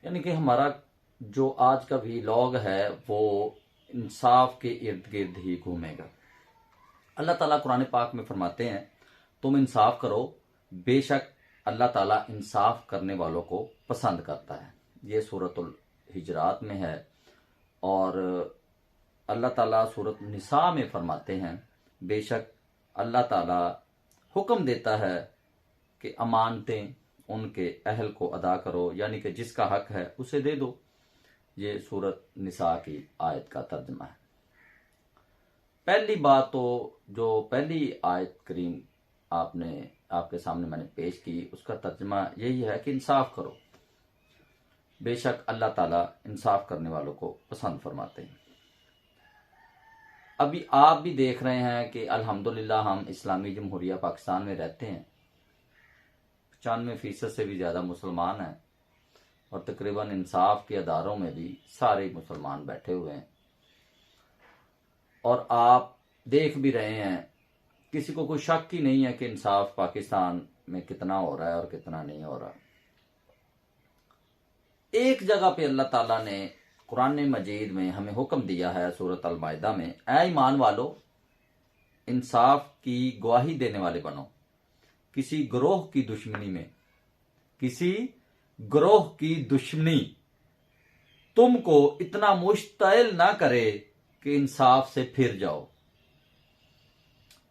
यानी कि हमारा जो आज का व्लॉग है वो इंसाफ के इर्द गिर्द ही घूमेगा। अल्लाह ताला कुरान पाक में फरमाते हैं, तुम इंसाफ करो, बेशक अल्लाह ताला इंसाफ करने वालों को पसंद करता है। ये सूरतुल हिजरात में है। और अल्लाह ताला सूरत निसा में फरमाते हैं, बेशक अल्लाह ताला हुक्म देता है कि अमानतें उनके अहल को अदा करो, यानी कि जिसका हक है उसे दे दो। ये सूरत निसा की आयत का तर्जमा है। पहली बात तो जो पहली आयत करीम आपके सामने मैंने पेश की, उसका तर्जमा यही है कि इंसाफ करो, बेशक अल्लाह ताला इंसाफ करने वालों को पसंद फरमाते हैं। अभी आप भी देख रहे हैं कि अल्हम्दुलिल्लाह हम इस्लामी जमहूरिया पाकिस्तान में रहते हैं। 95% से भी ज़्यादा मुसलमान हैं और तकरीबन इंसाफ के अदारों में भी सारे मुसलमान बैठे हुए हैं। और आप देख भी रहे हैं, किसी को कोई शक ही नहीं है कि इंसाफ पाकिस्तान में कितना हो रहा है और कितना नहीं हो रहा। एक जगह पे अल्लाह ताला ने कुरान मजीद में हमें हुक्म दिया है, सूरत अल-माइदा में, ऐ ईमान वालो, इंसाफ की गवाही देने वाले बनो, किसी ग्रोह की दुश्मनी में, किसी ग्रोह की दुश्मनी तुमको इतना मुश्तइल ना करे कि इंसाफ से फिर जाओ।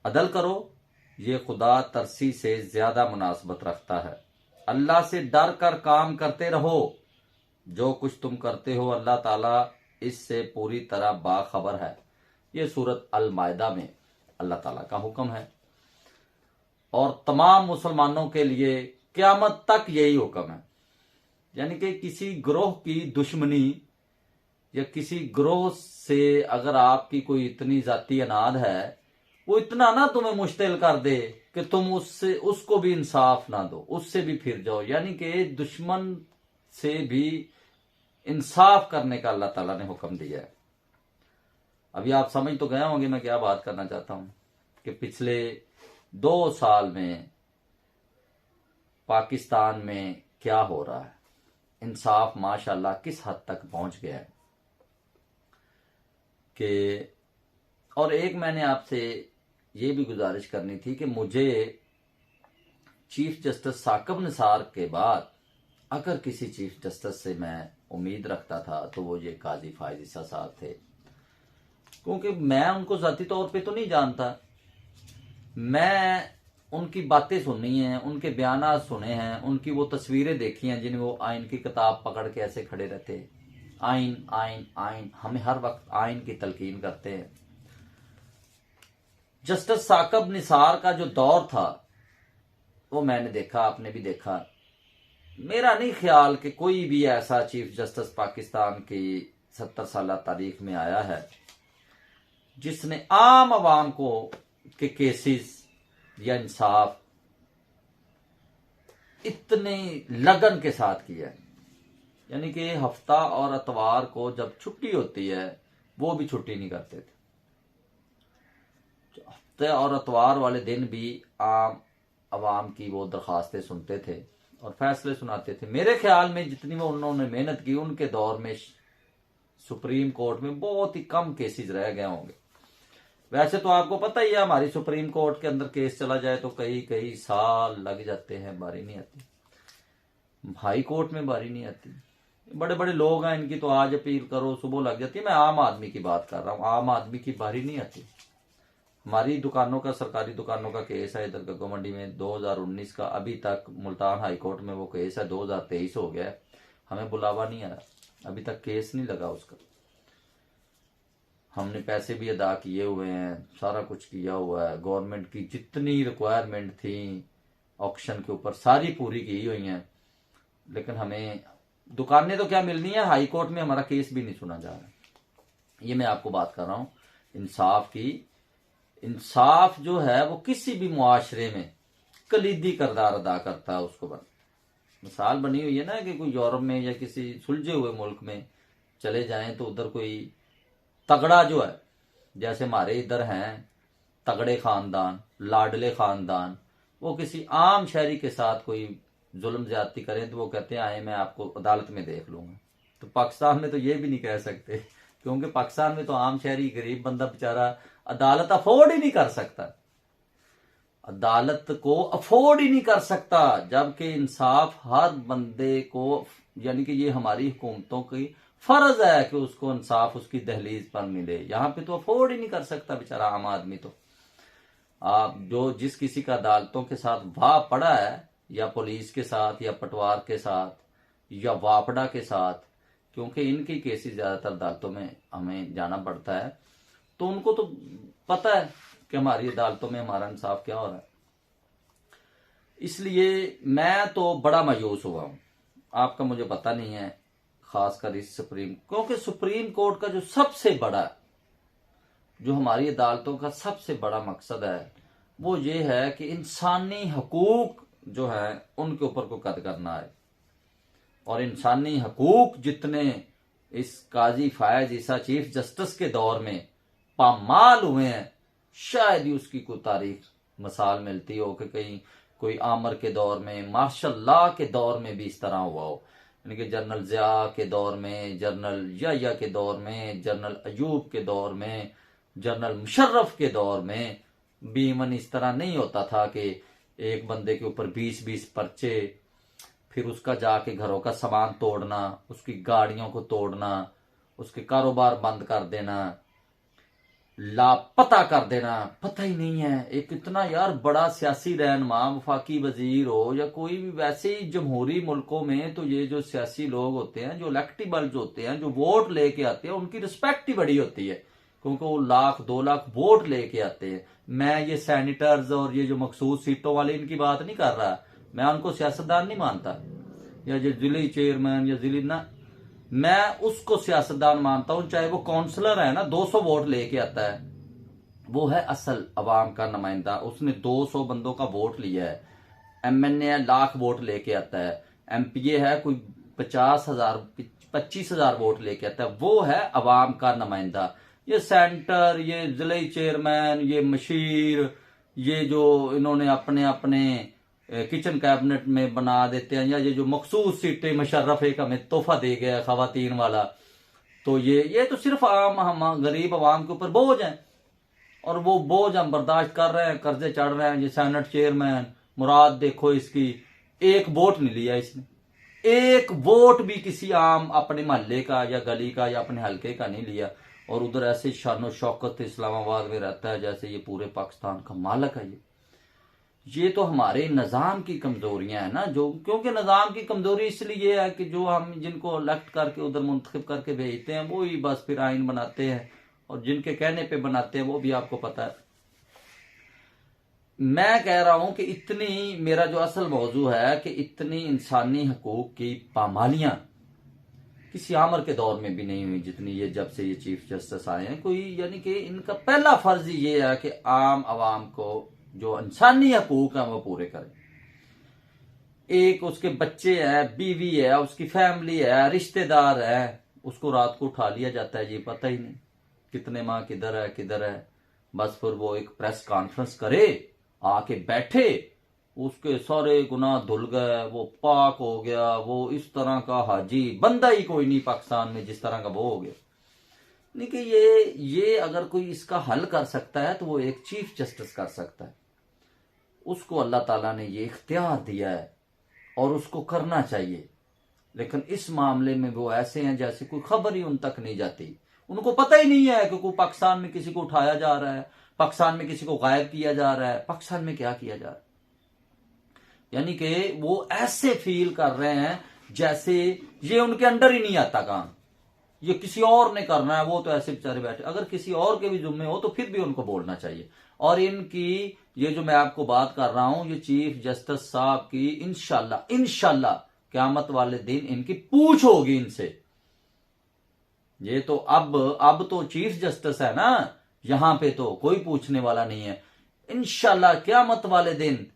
अदल करो, ये खुदा तरसी से ज्यादा मुनासबत रखता है। अल्लाह से डर कर काम करते रहो, जो कुछ तुम करते हो अल्लाह ताला इससे पूरी तरह बाखबर है। ये सूरत अल-माइदा में अल्लाह ताला का हुक्म है और तमाम मुसलमानों के लिए क़यामत तक यही हुक्म है। यानी कि किसी ग्रोह की दुश्मनी या किसी ग्रोह से अगर आपकी कोई इतनी जाती अनाद है, वो इतना ना तुम्हें मुश्तिल कर दे कि तुम उसको भी इंसाफ ना दो, उससे भी फिर जाओ। यानी कि दुश्मन से भी इंसाफ करने का अल्लाह ताला ने हुक्म दिया है। अभी आप समझ तो गए होंगे मैं क्या बात करना चाहता हूं कि पिछले 2 साल में पाकिस्तान में क्या हो रहा है, इंसाफ माशाल्लाह किस हद तक पहुंच गया है। कि और एक मैंने आपसे ये भी गुजारिश करनी थी कि मुझे चीफ जस्टिस साकिब निसार के बाद अगर किसी चीफ जस्टिस से मैं उम्मीद रखता था तो वो ये काजी फायज ईसा साहब थे। क्योंकि मैं उनको ज़ाती तौर पे तो नहीं जानता, मैं उनकी बातें सुनी हैं, उनके बयान सुने हैं, उनकी वो तस्वीरें देखी हैं जिन्हें वो आइन की किताब पकड़ के ऐसे खड़े रहते, आइन आइन आइन, हमें हर वक्त आइन की तलकीन करते हैं। जस्टिस साकिब निसार का जो दौर था वो मैंने देखा, आपने भी देखा। मेरा नहीं ख्याल कि कोई भी ऐसा चीफ जस्टिस पाकिस्तान की 70 साल तारीख में आया है जिसने आम आवाम को के केसेस या इंसाफ इतने लगन के साथ किया है। यानी कि हफ्ता और अतवार को जब छुट्टी होती है वो भी छुट्टी नहीं करते थे। हफ्ते और अतवार वाले दिन भी आम आवाम की वो दरखास्तें सुनते थे और फैसले सुनाते थे। मेरे ख्याल में जितनी वो उन्होंने मेहनत की, उनके दौर में सुप्रीम कोर्ट में बहुत ही कम केसेस रह गए होंगे। वैसे तो आपको पता ही है हमारी सुप्रीम कोर्ट के अंदर केस चला जाए तो कई कई साल लग जाते हैं, बारी नहीं आती। हाई कोर्ट में बारी नहीं आती। बड़े बड़े लोग हैं, इनकी तो आज अपील करो सुबह लग जाती है। मैं आम आदमी की बात कर रहा हूँ, आम आदमी की बारी नहीं आती। हमारी दुकानों का, सरकारी दुकानों का केस है इधर गग्गो मंडी में 2019 का, अभी तक मुल्तान हाई कोर्ट में वो केस है, 2023 हो गया है, हमें बुलावा नहीं आया, अभी तक केस नहीं लगा उसका। हमने पैसे भी अदा किए हुए हैं, सारा कुछ किया हुआ है, गवर्नमेंट की जितनी रिक्वायरमेंट थी ऑक्शन के ऊपर सारी पूरी की हुई हैं, लेकिन हमें दुकानें तो क्या मिलनी है, हाई कोर्ट में हमारा केस भी नहीं सुना जा रहा। ये मैं आपको बात कर रहा हूं इंसाफ की। इंसाफ जो है वो किसी भी मुआशरे में कलीदी किरदार अदा करता है। उसको मिसाल बनी हुई है ना कि कोई यूरोप में या किसी सुलझे हुए मुल्क में चले जाएं तो उधर कोई तगड़ा जो है, जैसे हमारे इधर हैं तगड़े खानदान, लाडले खानदान, वो किसी आम शहरी के साथ कोई जुल्म ज्यादती करें तो वो कहते हैं आए मैं आपको अदालत में देख लूंगा। तो पाकिस्तान में तो ये भी नहीं कह सकते, क्योंकि पाकिस्तान में तो आम शहरी गरीब बंदा बेचारा अदालत अफोर्ड ही नहीं कर सकता, अदालत को अफोर्ड ही नहीं कर सकता। जबकि इंसाफ हर बंदे को, यानी कि ये हमारी हुकूमतों की फर्ज है कि उसको इंसाफ उसकी दहलीज पर मिले। यहां पे तो अफोर्ड ही नहीं कर सकता बेचारा आम आदमी। तो आप जो जिस किसी का अदालतों के साथ वाह पड़ा है, या पुलिस के साथ या पटवार के साथ या वापडा के साथ, क्योंकि इनकी केसेस ज्यादातर अदालतों में हमें जाना पड़ता है, तो उनको तो पता है कि हमारी अदालतों में हमारा इंसाफ क्या हो रहा है। इसलिए मैं तो बड़ा मायूस हुआ हूं, आपका मुझे पता नहीं है, खासकर इस क्योंकि सुप्रीम कोर्ट का जो सबसे बड़ा, जो हमारी अदालतों का सबसे बड़ा मकसद है वो ये है कि इंसानी हकूक जो है उनके ऊपर को कद करना है। और इंसानी हकूक जितने इस काजी फायज ईसा चीफ जस्टिस के दौर में पामाल हुए हैं, शायद ही उसकी कोई तारीख मिसाल मिलती हो कि कहीं कोई आमर के दौर में, मार्शल लॉ के दौर में भी इस तरह हुआ हो। यानी कि जनरल जिया के दौर में, जनरल याया के दौर में, जनरल अयूब के दौर में, जनरल मुशर्रफ के दौर में भी इवन इस तरह नहीं होता था कि एक बंदे के ऊपर 20-20 पर्चे, फिर उसका जाके घरों का सामान तोड़ना, उसकी गाड़ियों को तोड़ना, उसके कारोबार बंद कर देना, लापता कर देना। पता ही नहीं है एक इतना यार बड़ा सियासी रहनुमा, वफाकी वजीर हो या कोई भी, वैसे ही जमहूरी मुल्कों में तो ये जो सियासी लोग होते हैं, जो इलेक्टेबल्स होते हैं, जो वोट लेके आते हैं, उनकी रिस्पेक्ट ही बड़ी होती है, क्योंकि वो 1-2 लाख वोट लेके आते हैं। मैं ये सैनिटर्स और ये जो मखसूस सीटों वाले इनकी बात नहीं कर रहा, मैं उनको सियासतदान नहीं मानता, या जो जिले चेयरमैन या जिले ना, मैं उसको सियासतदान मानता हूं, चाहे वो काउंसलर है ना 200 वोट लेके आता है, वो है असल अवाम का नुमाइंदा, उसने 200 बंदों का वोट लिया है। एमएनए लाख वोट लेके आता है, एमपीए है कोई 25,000 वोट लेके आता है, वो है अवाम का नुमाइंदा। ये सेंटर, ये जिले चेयरमैन, ये मशीर, ये जो इन्होंने अपने अपने किचन कैबिनेट में बना देते हैं, या ये जो मखसूस सीटें मुशर्रफ एक हमें तोहफा दे गया खवातीन वाला, तो ये तो सिर्फ हम गरीब अवाम के ऊपर बोझ हैं, और वो बोझ हम बर्दाश्त कर रहे हैं, कर्जे चढ़ रहे हैं। ये सेनेट चेयरमैन मुराद देखो, इसकी एक वोट नहीं लिया इसने, एक वोट भी किसी आम अपने मोहल्ले का या गली का या अपने हल्के का नहीं लिया, और उधर ऐसे शानो शौकत इस्लामाबाद में रहता है जैसे ये पूरे पाकिस्तान का मालिक है। ये तो हमारे निजाम की कमजोरियां हैं ना, जो, क्योंकि निजाम की कमजोरी इसलिए है कि जो हम जिनको इलेक्ट करके उधर मुंतखब करके भेजते हैं वो ही बस फिर आइन बनाते हैं, और जिनके कहने पे बनाते हैं वो भी आपको पता है। मैं कह रहा हूं कि इतनी, मेरा जो असल मौजू है कि इतनी इंसानी हकूक की पामालियां किसी आमर के दौर में भी नहीं हुई जितनी ये जब से ये चीफ जस्टिस आए हैं कोई। यानी कि इनका पहला फर्ज ये है कि आम आवाम को जो इंसानी हकूक है वो पूरे करें। एक उसके बच्चे हैं, बीवी है, उसकी फैमिली है, रिश्तेदार है, उसको रात को उठा लिया जाता है, ये पता ही नहीं कितने माह किधर है। बस फिर वो एक प्रेस कॉन्फ्रेंस करे, आके बैठे, उसके सारे गुनाह धुल गए, वो पाक हो गया, वो इस तरह का हाजी बंदा ही कोई नहीं पाकिस्तान में जिस तरह का वो हो गया। नहीं कि ये अगर कोई इसका हल कर सकता है तो वो एक चीफ जस्टिस कर सकता है। उसको अल्लाह ताला ने ये इख्तियार दिया है और उसको करना चाहिए। लेकिन इस मामले में वो ऐसे हैं जैसे कोई खबर ही उन तक नहीं जाती, उनको पता ही नहीं है कि कोई पाकिस्तान में किसी को उठाया जा रहा है, पाकिस्तान में किसी को गायब किया जा रहा है, पाकिस्तान में क्या किया जा रहा है। यानी कि वो ऐसे फील कर रहे हैं जैसे ये उनके अंडर ही नहीं आता काम, ये किसी और ने करना है, वो तो ऐसे बेचारे बैठे। अगर किसी और के भी जुम्मे हो तो फिर भी उनको बोलना चाहिए। और इनकी ये जो मैं आपको बात कर रहा हूं, ये चीफ जस्टिस साहब की इंशाल्लाह क़यामत वाले दिन इनकी पूछ होगी इनसे। ये तो अब तो चीफ जस्टिस है ना, यहां पे तो कोई पूछने वाला नहीं है। इंशाल्लाह क़यामत वाले दिन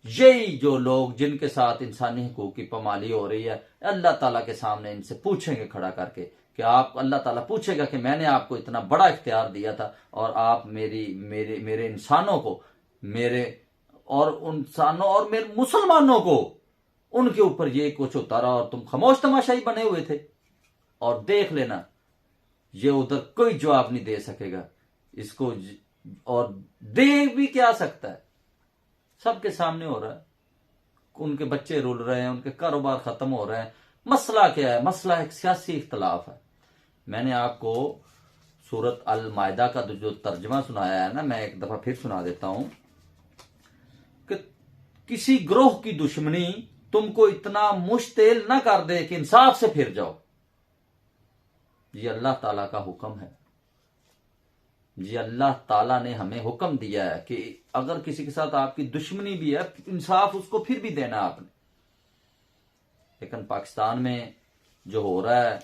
यही जो लोग जिनके साथ इंसानी हकूक की पामाली हो रही है, अल्लाह ताला के सामने इनसे पूछेंगे खड़ा करके कि आप, अल्लाह ताला पूछेगा कि मैंने आपको इतना बड़ा इख्तियार दिया था और आप मेरे इंसानों को, मेरे और इंसानों और मेरे मुसलमानों को उनके ऊपर ये कुछ होता रहा और तुम खामोश तमाशाई बने हुए थे। और देख लेना ये उधर कोई जवाब नहीं दे सकेगा इसको, और दे भी क्या सकता है, सबके सामने हो रहा है। उनके बच्चे रुल रहे हैं, उनके कारोबार खत्म हो रहे हैं। मसला क्या है? मसला एक सियासी इख्तलाफ है। मैंने आपको सूरत अल मायदा का जो तर्जमा सुनाया है ना, मैं एक दफा फिर सुना देता हूं कि किसी ग्रोह की दुश्मनी तुमको इतना मुश्तिल ना कर दे कि इंसाफ से फिर जाओ। ये अल्लाह ताला का हुक्म है। जी अल्लाह ताला ने हमें हुक्म दिया है कि अगर किसी के साथ आपकी दुश्मनी भी है, इंसाफ उसको फिर भी देना आपने। लेकिन पाकिस्तान में जो हो रहा है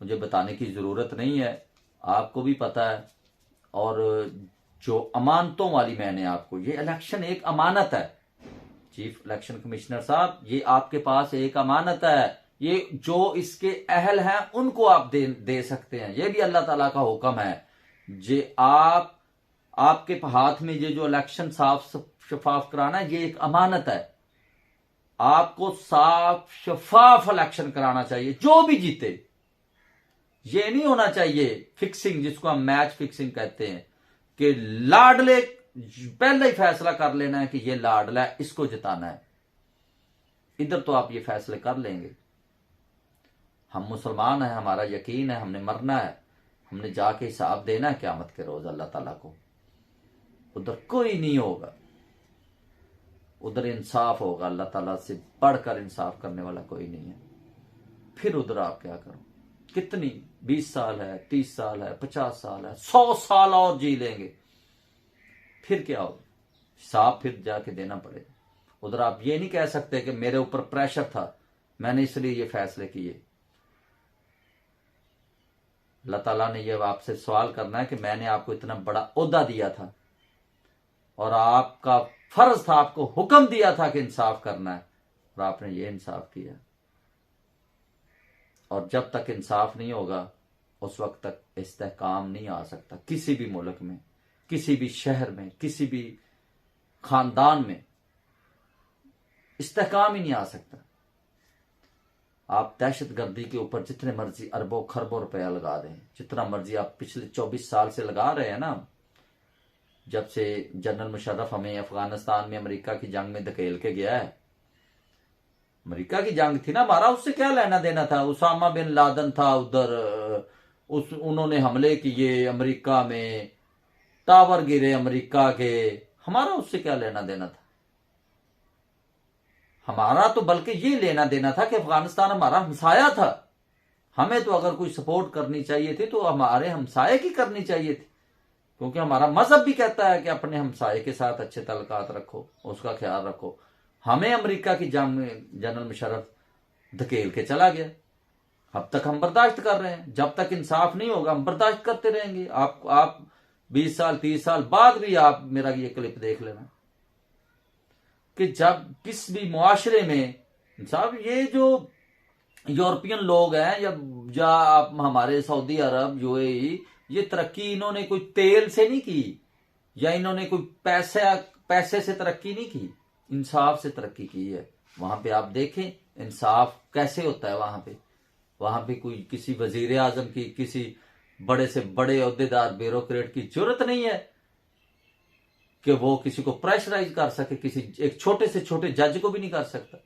मुझे बताने की जरूरत नहीं है, आपको भी पता है। और जो अमानतों वाली, मैंने आपको, ये इलेक्शन एक अमानत है चीफ इलेक्शन कमिश्नर साहब, ये आपके पास एक अमानत है। ये जो इसके अहल हैं उनको आप दे सकते हैं। ये भी अल्लाह ताला का हुक्म है। जे आपके हाथ में ये जो इलेक्शन साफ शफाफ कराना है, ये एक अमानत है। आपको साफ शफाफ इलेक्शन कराना चाहिए, जो भी जीते। ये नहीं होना चाहिए फिक्सिंग, जिसको हम मैच फिक्सिंग कहते हैं, कि लाडले पहले ही फैसला कर लेना है कि ये लाडला है, इसको जिताना है। इधर तो आप ये फैसले कर लेंगे। हम मुसलमान हैं, हमारा यकीन है, हमने मरना है, हमने जाके हिसाब देना है क़यामत के रोज अल्लाह ताला को। उधर कोई नहीं होगा, उधर इंसाफ होगा। अल्लाह ताला से बढ़कर इंसाफ करने वाला कोई नहीं है। फिर उधर आप क्या करो, कितनी 20 साल है, 30 साल है, 50 साल है, 100 साल और जी लेंगे, फिर क्या होगा? हिसाब फिर जाके देना पड़ेगा। उधर आप ये नहीं कह सकते कि मेरे ऊपर प्रेशर था, मैंने इसलिए ये फैसले किए। अल्लाह ताला ने ये आपसे सवाल करना है कि मैंने आपको इतना बड़ा ओहदा दिया था और आपका फर्ज था, आपको हुक्म दिया था कि इंसाफ करना है, और आपने ये इंसाफ किया। और जब तक इंसाफ नहीं होगा उस वक्त तक इस्तेहकाम नहीं आ सकता। किसी भी मुल्क में, किसी भी शहर में, किसी भी खानदान में इस्तेहकाम ही नहीं आ सकता। आप दहशत गर्दी के ऊपर जितने मर्जी अरबों खरबों रुपया लगा दें, जितना मर्जी आप पिछले 24 साल से लगा रहे हैं ना, जब से जनरल मुशर्रफ हमें अफगानिस्तान में अमेरिका की जंग में धकेल के गया है। अमेरिका की जंग थी ना, हमारा उससे क्या लेना देना था? उसामा बिन लादेन था उधर, उन्होंने हमले किए अमेरिका में, टावर गिरे अमेरिका के, हमारा उससे क्या लेना देना था? हमारा तो बल्कि ये लेना देना था कि अफगानिस्तान हमारा हमसाया था। हमें तो अगर कोई सपोर्ट करनी चाहिए थी तो हमारे हमसाये की करनी चाहिए थी, क्योंकि हमारा मजहब भी कहता है कि अपने हमसाये के साथ अच्छे तल्लुकात रखो, उसका ख्याल रखो। हमें अमेरिका की जंग में जनरल मुशर्रफ धकेल के चला गया। अब तक हम बर्दाश्त कर रहे हैं, जब तक इंसाफ नहीं होगा हम बर्दाश्त करते रहेंगे। आप 20 साल 30 साल बाद भी आप मेरा ये क्लिप देख लेना कि जब किस भी मुआशरे में इंसाफ, ये जो यूरोपियन लोग हैं या आप हमारे सऊदी अरब यूएई, ये तरक्की इन्होंने कोई तेल से नहीं की, या इन्होंने कोई पैसे से तरक्की नहीं की, इंसाफ से तरक्की की है। वहां पे आप देखें इंसाफ कैसे होता है। वहां पे कोई किसी वजीर आजम की, किसी बड़े से बड़े ओहदेदार ब्यूरोक्रेट की जरूरत नहीं है कि वो किसी को प्रेशराइज कर सके, किसी एक छोटे से छोटे जज को भी नहीं कर सकता।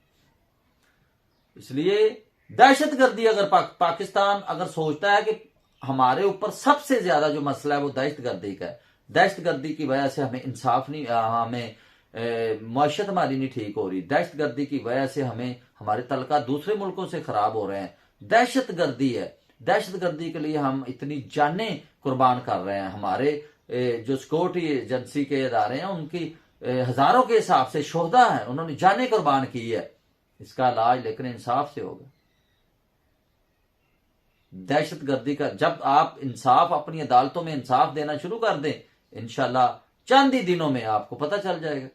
इसलिए दहशतगर्दी, अगर पाकिस्तान अगर सोचता है कि हमारे ऊपर सबसे ज्यादा जो मसला है वो दहशतगर्दी का है, दहशतगर्दी की वजह से हमें इंसाफ नहीं, हमें मईशत हमारी नहीं ठीक हो रही, दहशतगर्दी की वजह से हमें हमारे तल्लुकात दूसरे मुल्कों से खराब हो रहे हैं, दहशतगर्दी है, दहशतगर्दी के लिए हम इतनी जानें कुर्बान कर रहे हैं। हमारे जो सिक्योरिटी एजेंसी के इदारे हैं उनकी हजारों के हिसाब से शोहदा हैं, उन्होंने जानें कुर्बान की है। इसका इलाज लेकिन इंसाफ से होगा। दहशतगर्दी का जब आप इंसाफ अपनी अदालतों में इंसाफ देना शुरू कर दें, इंशाल्लाह चंद ही दिनों में आपको पता चल जाएगा।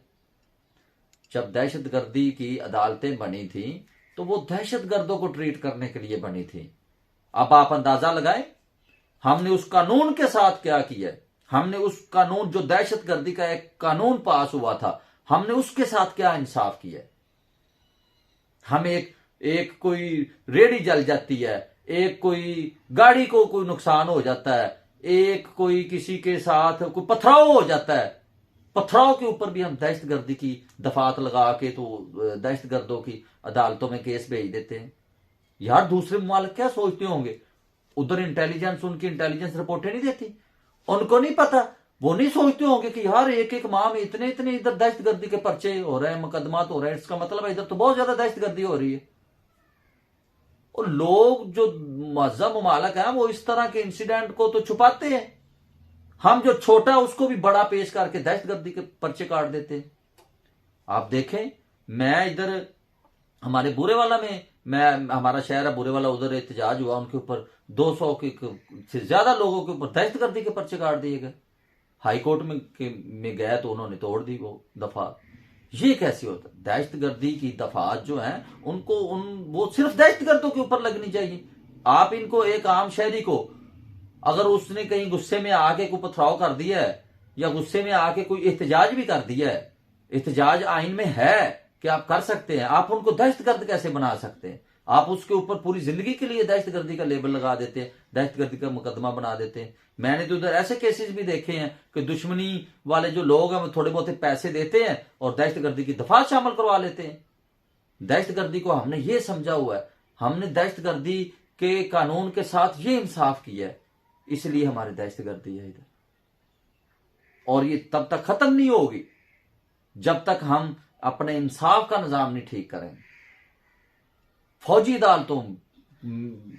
जब दहशतगर्दी की अदालतें बनी थी तो वो दहशतगर्दों को ट्रीट करने के लिए बनी थी। अब आप अंदाजा लगाएं हमने उस कानून के साथ क्या किया। हमने उस कानून, जो दहशतगर्दी का एक कानून पास हुआ था, हमने उसके साथ क्या इंसाफ किया। हम एक कोई रेहड़ी जल जाती है, एक कोई गाड़ी को कोई नुकसान हो जाता है, एक कोई किसी के साथ कोई पथराव हो जाता है, पथराव के ऊपर भी हम दहशतगर्दी की दफात लगा के तो दहशतगर्दों की अदालतों में केस भेज देते हैं। यार दूसरे मुमालिक क्या सोचते होंगे, उधर इंटेलिजेंस उनकी इंटेलिजेंस रिपोर्टें नहीं देती, उनको नहीं पता, वो नहीं सोचते होंगे कि यार एक एक माह में इतने इतने इधर दहशतगर्दी के पर्चे हो रहे हैं, मुकदमात हो रहे हैं, इसका मतलब है इधर तो बहुत ज्यादा दहशतगर्दी हो रही है। और लोग जो मजहब मुमालिक हैं वो इस तरह के इंसिडेंट को तो छुपाते हैं, हम जो छोटा उसको भी बड़ा पेश करके दहशतगर्दी के पर्चे काट देते हैं। आप देखें, मैं इधर हमारे बुरेवाला में, मैं हमारा शहर है बुरेवाला, उधर एहतजाज हुआ, उनके ऊपर 200 से ज्यादा लोगों के ऊपर दहशतगर्दी के पर्चे काट दिए गए। हाई कोर्ट में गए तो उन्होंने तोड़ दी वो दफा। ये कैसे होता है? दहशतगर्दी की दफात जो है उनको वो सिर्फ दहशतगर्दों के ऊपर लगनी चाहिए। आप इनको एक आम शहरी को अगर उसने कहीं गुस्से में आके कोई पथराव कर दिया है या गुस्से में आके कोई एहतजाज भी कर दिया है, एहतजाज आइन में है कि आप कर सकते हैं, आप उनको दहशतगर्द कैसे बना सकते हैं? आप उसके ऊपर पूरी जिंदगी के लिए दहशतगर्दी का लेबल लगा देते हैं, दहशतगर्दी का मुकदमा बना देते हैं। मैंने तो उधर ऐसे केसेस भी देखे हैं कि दुश्मनी वाले जो लोग हैं वो थोड़े बहुत पैसे देते हैं और दहशतगर्दी की दफा शामिल करवा लेते हैं। दहशतगर्दी को हमने ये समझा हुआ है, हमने दहशतगर्दी के कानून के साथ ये इंसाफ किया है, इसलिए हमारी दहशतगर्दी है इधर। और ये तब तक खत्म नहीं होगी जब तक हम अपने इंसाफ का निजाम नहीं ठीक करें। फौजी अदालतों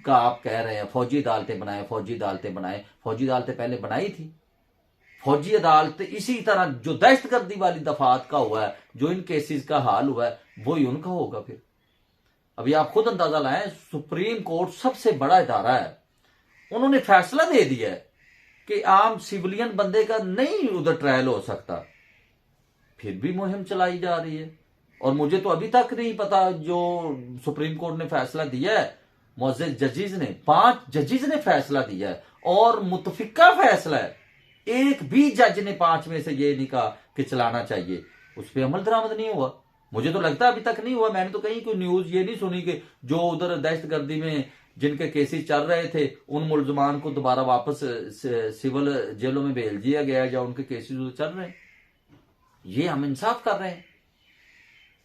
का आप कह रहे हैं फौजी अदालतें बनाए, फौजी अदालतें बनाए, फौजी अदालतें पहले बनाई थी। फौजी अदालत इसी तरह जो दहशतगर्दी वाली दफात का हुआ है, जो इन केसेस का हाल हुआ है, वही उनका होगा। फिर अभी आप खुद अंदाजा लाएं, सुप्रीम कोर्ट सबसे बड़ा इदारा है, उन्होंने फैसला दे दिया है कि आम सिविलियन बंदे का नहीं उधर ट्रायल हो सकता, फिर भी मुहिम चलाई जा रही है। और मुझे तो अभी तक नहीं पता, जो सुप्रीम कोर्ट ने फैसला दिया है, मुअज़्ज़ज़ जजेस ने 5 जजेस ने फैसला दिया है और मुतफिका फैसला है, एक भी जज ने 5 में से ये नहीं कहा कि चलाना चाहिए, उस पर अमल दरामद नहीं हुआ। मुझे तो लगता है अभी तक नहीं हुआ। मैंने तो कहीं कोई न्यूज ये नहीं सुनी कि जो उधर दहशतगर्दी में जिनके केसेस चल रहे थे उन मुलजमान को दोबारा वापस सिविल जेलों में भेज दिया गया या उनके केसेस उधर चल रहे हैं। ये हम इंसाफ कर रहे हैं।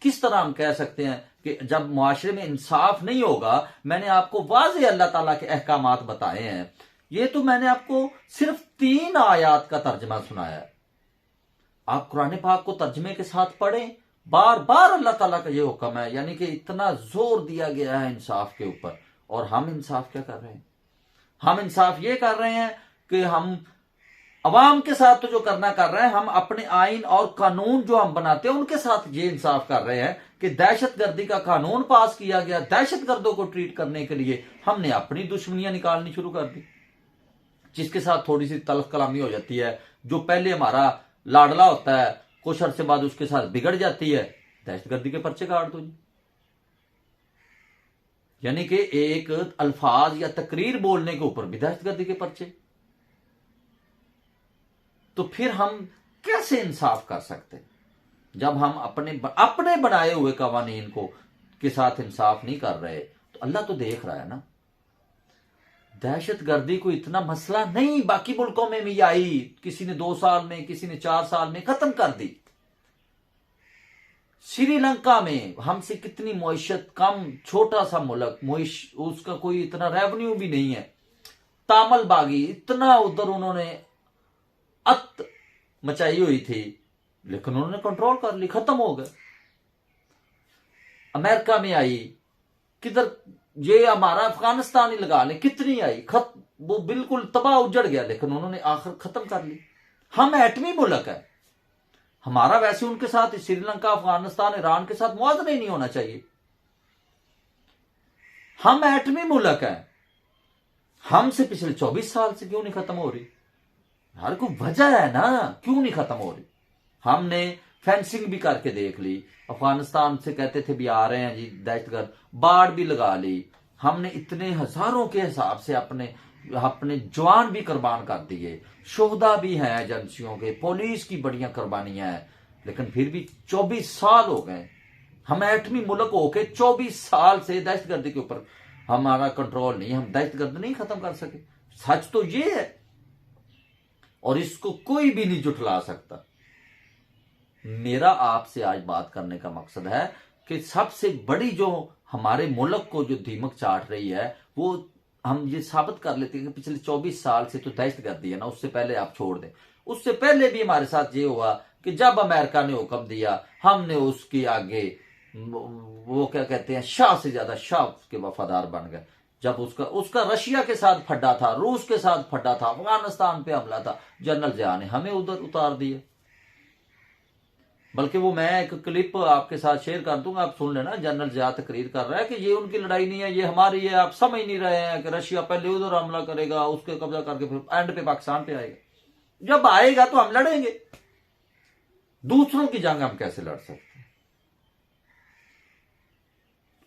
किस तरह हम कह सकते हैं कि जब मुआशरे में इंसाफ नहीं होगा? मैंने आपको वाज़े अल्लाह ताला के अहकामात बताए हैं। ये तो मैंने आपको सिर्फ 3 आयात का तर्जमा सुनाया है। आप कुरान पाक को तर्जमे के साथ पढ़ें। बार बार अल्लाह ताला का ये हुक्म है, यानी कि इतना जोर दिया गया है इंसाफ के ऊपर। और हम इंसाफ क्या कर रहे हैं? हम इंसाफ ये कर रहे हैं कि हम अवाम के साथ तो जो करना कर रहे हैं, हम अपने आइन और कानून जो हम बनाते हैं उनके साथ ये इंसाफ कर रहे हैं कि दहशतगर्दी का कानून पास किया गया, दहशतगर्दों को ट्रीट करने के लिए हमने अपनी दुश्मनियां निकालनी शुरू कर दी। जिसके साथ थोड़ी सी तल्ख कलामी हो जाती है, जो पहले हमारा लाडला होता है, कुछ अरसे बाद उसके साथ बिगड़ जाती है, दहशतगर्दी के पर्चे काट दो जी। यानी कि एक अल्फाज या तकरीर बोलने के ऊपर भी दहशतगर्दी के पर्चे। तो फिर हम कैसे इंसाफ कर सकते जब हम अपने बनाए हुए कवानीन को के साथ इंसाफ नहीं कर रहे? तो अल्लाह तो देख रहा है ना। दहशतगर्दी को इतना मसला नहीं, बाकी मुल्कों में भी आई, किसी ने 2 साल में, किसी ने 4 साल में खत्म कर दी। श्रीलंका में हमसे कितनी मुईशत कम, छोटा सा मुल्क, उसका कोई इतना रेवेन्यू भी नहीं है, तामल बागी, इतना उधर उन्होंने अत मचाई हुई थी, लेकिन उन्होंने कंट्रोल कर ली, खत्म हो गए। अमेरिका में आई, किधर ये हमारा अफगानिस्तान ही लगा ले, कितनी आई, वो बिल्कुल तबाह उजड़ गया, लेकिन उन्होंने आखिर खत्म कर ली। हम एटमी मुल्क है, हमारा वैसे उनके साथ श्रीलंका, अफगानिस्तान, ईरान के साथ मुआवजा ही नहीं होना चाहिए। हम एटमी मुल्क है, हमसे पिछले 24 साल से क्यों नहीं खत्म हो रही? हर कोई वजह है ना, क्यों नहीं खत्म हो रही? हमने फेंसिंग भी करके देख ली, अफगानिस्तान से कहते थे भी आ रहे हैं जी दहशतगर्द, बाढ़ भी लगा ली, हमने इतने हजारों के हिसाब से अपने जवान भी कुर्बान कर दिए, शोहदा भी हैं एजेंसियों के, पुलिस की बढ़िया कुर्बानियां हैं, लेकिन फिर भी 24 साल हो गए, हम एटमी मुल्क होके 24 साल से दहशतगर्दी के ऊपर हमारा कंट्रोल नहीं, हम दहशतगर्द नहीं खत्म कर सके। सच तो ये है और इसको कोई भी नहीं जुटला सकता। मेरा आपसे आज बात करने का मकसद है कि सबसे बड़ी जो हमारे मुल्क को जो दीमक चाट रही है वो हम ये साबित कर लेते हैं कि पिछले 24 साल से तो दहशतगर्दी है ना, उससे पहले आप छोड़ दें। उससे पहले भी हमारे साथ ये हुआ कि जब अमेरिका ने हुक्म दिया हमने उसके आगे वो क्या कहते हैं शाह से ज्यादा शाह के वफादार बन गए। जब उसका रशिया के साथ फड्डा था, रूस के साथ फड्डा था, अफगानिस्तान पे हमला था, जनरल जिया ने हमें उधर उतार दिया। बल्कि वो मैं एक क्लिप आपके साथ शेयर कर दूंगा, आप सुन लेना। जनरल जिया तकरीर कर रहा है कि ये उनकी लड़ाई नहीं है, ये हमारी है। आप समझ नहीं रहे हैं कि रशिया पहले उधर हमला करेगा, उसके कब्जा करके फिर एंड पे पाकिस्तान पे आएगा। जब आएगा तो हम लड़ेंगे। दूसरों की जंग हम कैसे लड़ सकते हैं?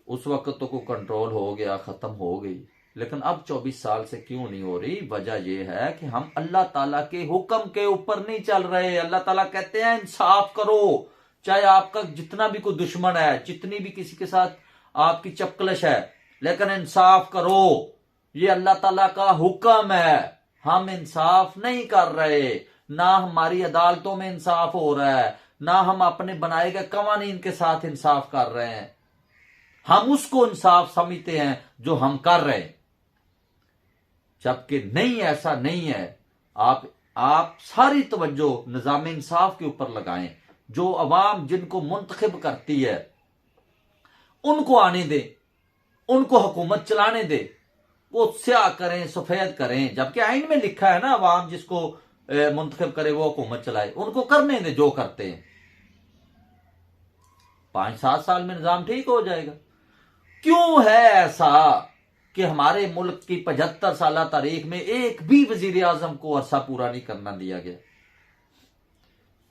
उस वक्त तो कोई कंट्रोल हो गया, खत्म हो गई, लेकिन अब 24 साल से क्यों नहीं हो रही? वजह यह है कि हम अल्लाह ताला के हुक्म के ऊपर नहीं चल रहे। अल्लाह ताला कहते हैं इंसाफ करो, चाहे आपका जितना भी कोई दुश्मन है, जितनी भी किसी के साथ आपकी चपकलश है, लेकिन इंसाफ करो। ये अल्लाह ताला का हुक्म है। हम इंसाफ नहीं कर रहे, ना हमारी अदालतों में इंसाफ हो रहा है, ना हम अपने बनाए गए कवानीन के साथ इंसाफ कर रहे हैं। हम उसको इंसाफ समझते हैं जो हम कर रहे हैं, जबकि नहीं, ऐसा नहीं है। आप सारी तवज्जो निजाम इंसाफ के ऊपर लगाएं। जो अवाम जिनको मुंतखब करती है उनको आने दे, उनको हुकूमत चलाने दे। वो स्याह करें, सफेद करें, जबकि आइन में लिखा है ना अवाम जिसको मुंतखब करे वो हुकूमत चलाए। उनको करने दे जो करते हैं। 5-7 साल में निजाम ठीक हो जाएगा। क्यों है ऐसा कि हमारे मुल्क की 75 साल तारीख में एक भी वजीर आजम को अरसा पूरा नहीं करना दिया गया?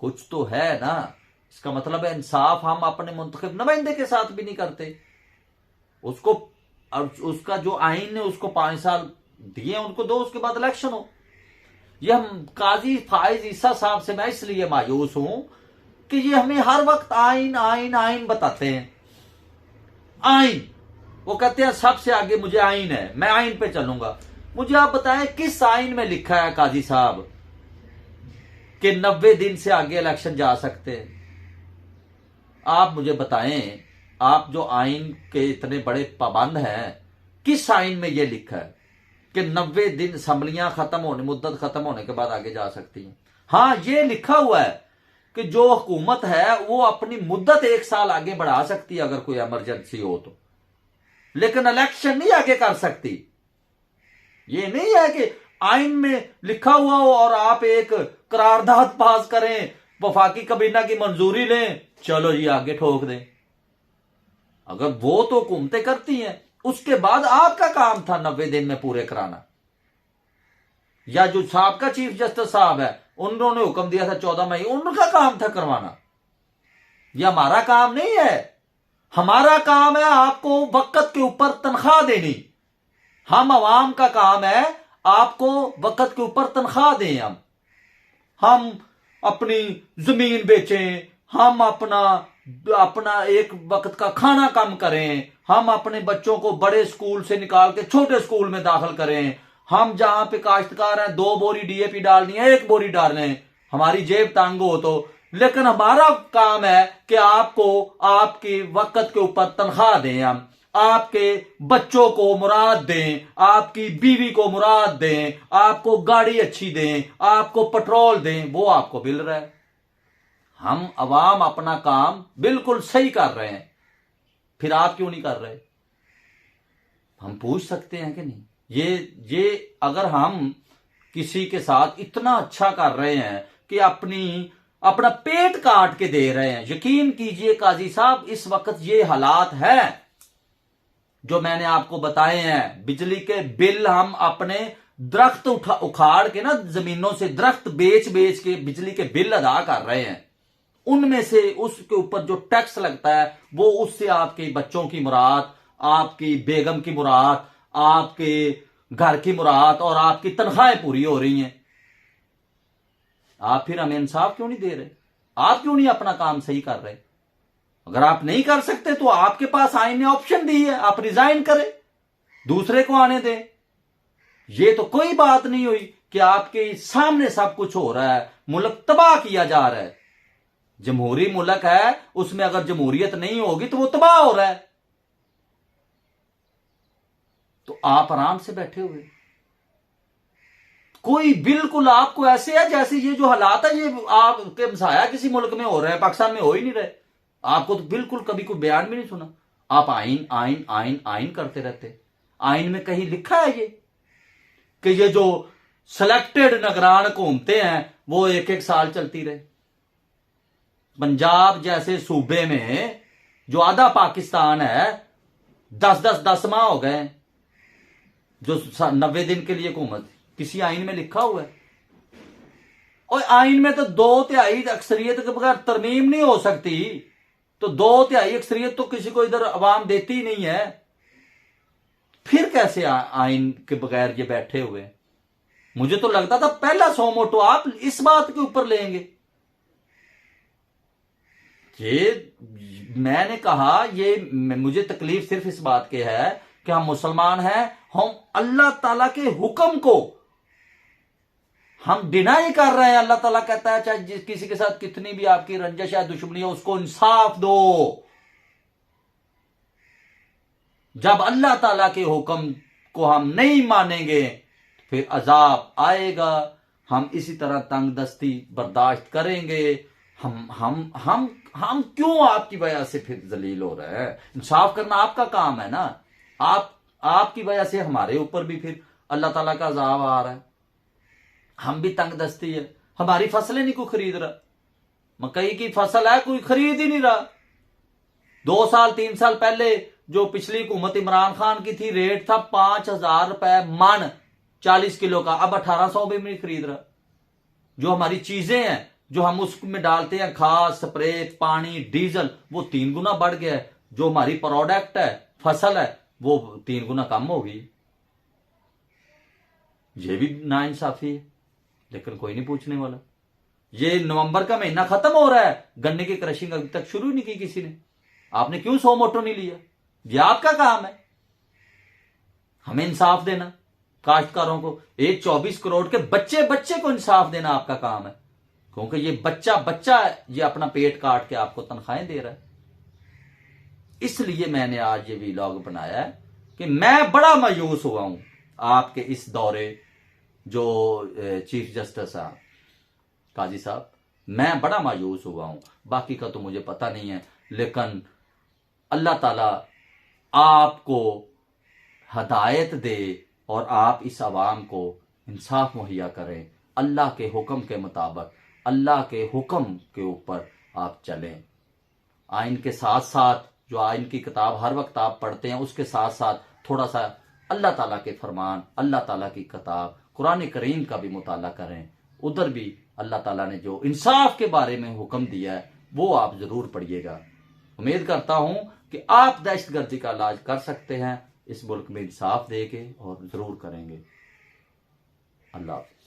कुछ तो है ना। इसका मतलब है इंसाफ हम अपने मुंतखब नुमाइंदे के साथ भी नहीं करते। उसको उसका जो आइन ने उसको 5 साल दिए, उनको दो, उसके बाद इलेक्शन हो। ये हम काजी फाइज ईसा साहब से मैं इसलिए मायूस हूं कि ये हमें हर वक्त आइन आइन आइन बताते हैं। आइन, वो कहते हैं सबसे आगे मुझे आइन है, मैं आइन पे चलूंगा। मुझे आप बताएं किस आइन में लिखा है काजी साहब कि 90 दिन से आगे इलेक्शन जा सकते हैं? आप मुझे बताएं, आप जो आइन के इतने बड़े पाबंद हैं, किस आइन में यह लिखा है कि 90 दिन असम्बलियां खत्म होने, मुद्दत खत्म होने के बाद आगे जा सकती हैं? हां, यह लिखा हुआ है कि जो हुकूमत है वो अपनी मुद्दत 1 साल आगे बढ़ा सकती है अगर कोई इमरजेंसी हो तो, लेकिन इलेक्शन नहीं आगे कर सकती। ये नहीं है कि आइन में लिखा हुआ हो और आप एक करारदाद पास करें, वफाकी कबीना की मंजूरी लें, चलो जी आगे ठोक दें। अगर वो तो हुकूमतें करती हैं, उसके बाद आपका काम था 90 दिन में पूरे कराना। या जो साहब का चीफ जस्टिस साहब है, उन्होंने हुक्म दिया था 14 मई, उनका काम था करवाना। यह हमारा काम नहीं है। हमारा काम है आपको वक्त के ऊपर तनख्वाह देनी। हम अवाम का काम है आपको वक्त के ऊपर तनख्वाह दें। हम अपनी जमीन बेचें, हम अपना एक वक्त का खाना कम करें, हम अपने बच्चों को बड़े स्कूल से निकाल के छोटे स्कूल में दाखिल करें। हम जहां पे काश्तकार हैं 2 बोरी डीएपी डालनी है, 1 बोरी डालें, हमारी जेब तंग हो तो। लेकिन हमारा काम है कि आपको आपके वक्त के ऊपर तनख्वाह दें, हम आपके बच्चों को मुराद दें, आपकी बीवी को मुराद दें, आपको गाड़ी अच्छी दें, आपको पेट्रोल दें, वो आपको मिल रहा है। हम अवाम अपना काम बिल्कुल सही कर रहे हैं, फिर आप क्यों नहीं कर रहे? हम पूछ सकते हैं कि नहीं? ये अगर हम किसी के साथ इतना अच्छा कर रहे हैं कि अपना पेट काट के दे रहे हैं, यकीन कीजिए काजी साहब, इस वक्त ये हालात है जो मैंने आपको बताए हैं। बिजली के बिल हम अपने दरख्त उखाड़ के ना, जमीनों से दरख्त बेच बेच के बिजली के बिल अदा कर रहे हैं। उनमें से उसके ऊपर जो टैक्स लगता है वो, उससे आपके बच्चों की मुराद, आपकी बेगम की मुराद, आपके घर की मुराद और आपकी तनख्वाहें पूरी हो रही हैं। आप फिर हमें इंसाफ क्यों नहीं दे रहे? आप क्यों नहीं अपना काम सही कर रहे? अगर आप नहीं कर सकते तो आपके पास आईन ने ऑप्शन दी है, आप रिजाइन करें, दूसरे को आने दें। ये तो कोई बात नहीं हुई कि आपके सामने सब कुछ हो रहा है, मुल्क तबाह किया जा रहा है। जमहूरी मुल्क है, उसमें अगर जमहूरियत नहीं होगी तो वो तबाह हो रहा है। तो आप आराम से बैठे हुए, कोई बिल्कुल आपको ऐसे है जैसे ये जो हालात है ये आपके हमसाया किसी मुल्क में हो रहा है, पाकिस्तान में हो ही नहीं रहे। आपको तो बिल्कुल कभी कोई बयान भी नहीं सुना। आप आइन आइन आइन आइन करते रहते। आइन में कहीं लिखा है ये कि ये जो सिलेक्टेड निगरान हुकूमतें हैं वो एक एक साल चलती रहे? पंजाब जैसे सूबे में जो आधा पाकिस्तान है 10 माह हो गए जो 90 दिन के लिए हुकूमत, किसी आइन में लिखा हुआ है? और आइन में तो 2/3 अक्सरियत के बगैर तरमीम नहीं हो सकती। तो 2/3 अक्सरियत तो किसी को इधर अवाम देती ही नहीं है, फिर कैसे आइन के बगैर ये बैठे हुए? मुझे तो लगता था पहला सो मोटो आप इस बात के ऊपर लेंगे। ये मैंने कहा ये मुझे तकलीफ सिर्फ इस बात की है कि हम मुसलमान हैं, हम अल्लाह ताला के हुक्म को हम डिनाई कर रहे हैं। अल्लाह ताला कहता है चाहे किसी के साथ कितनी भी आपकी रंजिश या दुश्मनी हो उसको इंसाफ दो। जब अल्लाह ताला के हुक्म को हम नहीं मानेंगे फिर अजाब आएगा। हम इसी तरह तंगदस्ती बर्दाश्त करेंगे। हम क्यों आपकी वजह से फिर जलील हो रहे हैं? इंसाफ करना आपका काम है ना। आपकी वजह से हमारे ऊपर भी फिर अल्लाह ताला का अजाब आ रहा है। हम भी तंगदस्ती है, हमारी फसलें नहीं कोई खरीद रहा। मकई की फसल है कोई खरीद ही नहीं रहा। 2 साल 3 साल पहले जो पिछली हुकूमत इमरान खान की थी रेट था 5,000 रुपए मन 40 किलो का, अब 1800 भी नहीं खरीद रहा। जो हमारी चीजें हैं जो हम उसमें डालते हैं खाद स्प्रे पानी डीजल वो 3 गुना बढ़ गया है। जो हमारी प्रोडक्ट है फसल है वो 3 गुना कम हो गई। ये भी नाइंसाफी है, लेकिन कोई नहीं पूछने वाला। ये नवंबर का महीना खत्म हो रहा है, गन्ने की क्रशिंग अभी तक शुरू नहीं की किसी ने। आपने क्यों सो मोटो नहीं लिया? ये आपका काम है हमें इंसाफ देना काश्तकारों को। एक 24 करोड़ के बच्चे को इंसाफ देना आपका काम है, क्योंकि ये बच्चा ये अपना पेट काट के आपको तनख्वाहें दे रहा है। इसलिए मैंने आज ये व्लॉग बनाया है कि मैं बड़ा मायूस हुआ हूं आपके इस दौरे जो चीफ जस्टिस साहब काजी साहब, मैं बड़ा मायूस हुआ हूं। बाकी का तो मुझे पता नहीं है, लेकिन अल्लाह ताला आपको हदायत दे और आप इस आवाम को इंसाफ मुहैया करें। अल्लाह के हुक्म के मुताबिक अल्लाह के हुक्म के ऊपर आप चलें। आइन के साथ साथ जो आइन की किताब हर वक्त आप पढ़ते हैं उसके साथ साथ थोड़ा सा अल्लाह ताला के फरमान अल्लाह ताला की किताब कुरान करीम का भी मुताला करें। उधर भी अल्लाह ताला ने जो इंसाफ के बारे में हुक्म दिया है वो आप जरूर पढ़िएगा। उम्मीद करता हूं कि आप दहशतगर्दी का इलाज कर सकते हैं, इस मुल्क में इंसाफ देके और जरूर करेंगे। अल्लाह हाफ़िज़।